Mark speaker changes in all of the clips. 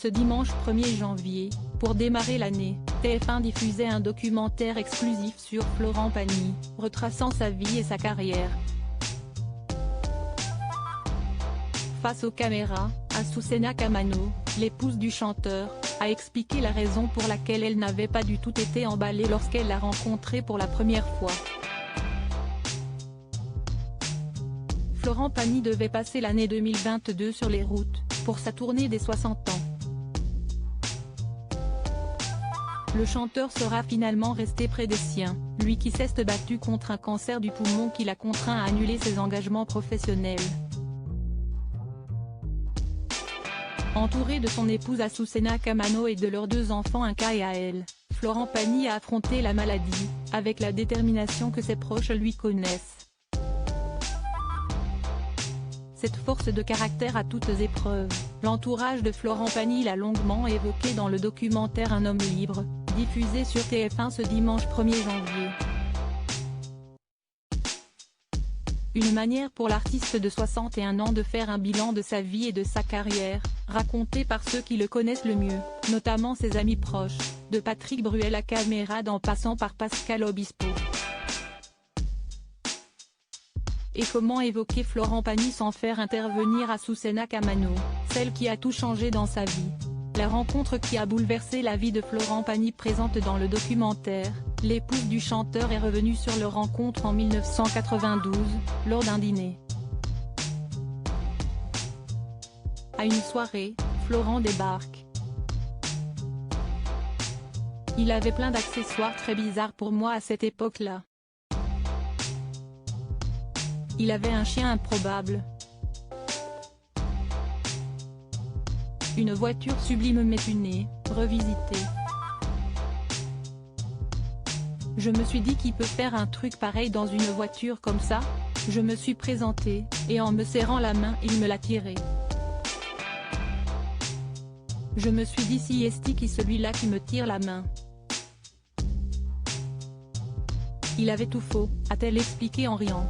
Speaker 1: Ce dimanche 1er janvier, pour démarrer l'année, TF1 diffusait un documentaire exclusif sur Florent Pagny, retraçant sa vie et sa carrière. Face aux caméras, Azucena Camano, l'épouse du chanteur, a expliqué la raison pour laquelle elle n'avait pas du tout été emballée lorsqu'elle l'a rencontré pour la première fois. Florent Pagny devait passer l'année 2022 sur les routes, pour sa tournée des 60 ans. Le chanteur sera finalement resté près des siens, lui qui s'est battu contre un cancer du poumon qui l'a contraint à annuler ses engagements professionnels. Entouré de son épouse Azucena Camano et de leurs 2 enfants Inka et Ael, Florent Pagny a affronté la maladie, avec la détermination que ses proches lui connaissent. Cette force de caractère à toutes épreuves, l'entourage de Florent Pagny l'a longuement évoqué dans le documentaire Un homme libre, diffusé sur TF1 ce dimanche 1er janvier. Une manière pour l'artiste de 61 ans de faire un bilan de sa vie et de sa carrière, racontée par ceux qui le connaissent le mieux, notamment ses amis proches, de Patrick Bruel à Camerade en passant par Pascal Obispo. Et comment évoquer Florent Pagny sans faire intervenir Azucena Camano, celle qui a tout changé dans sa vie. La rencontre qui a bouleversé la vie de Florent Pagny présente dans le documentaire, l'épouse du chanteur est revenue sur leur rencontre en 1992, lors d'un dîner. À une soirée, Florent débarque. Il avait plein d'accessoires très bizarres pour moi à cette époque-là. Il avait un chien improbable. Une voiture sublime mais tunée, revisitée. Je me suis dit qui peut faire un truc pareil dans une voiture comme ça. Je me suis présenté, et en me serrant la main il me l'a tiré. Je me suis dit si est-ce qui celui-là qui me tire la main. Il avait tout faux, a-t-elle expliqué en riant.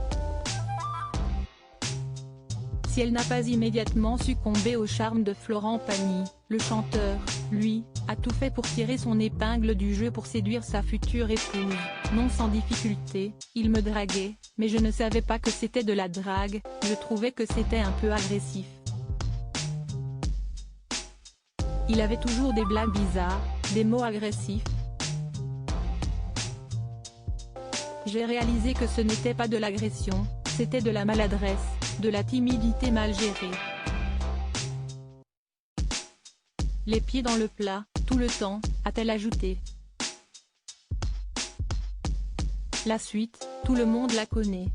Speaker 1: Si elle n'a pas immédiatement succombé au charme de Florent Pagny, le chanteur, lui, a tout fait pour tirer son épingle du jeu pour séduire sa future épouse. Non sans difficulté, il me draguait, mais je ne savais pas que c'était de la drague, je trouvais que c'était un peu agressif. Il avait toujours des blagues bizarres, des mots agressifs. J'ai réalisé que ce n'était pas de l'agression, c'était de la maladresse, de la timidité mal gérée. Les pieds dans le plat, tout le temps, a-t-elle ajouté. La suite, tout le monde la connaît.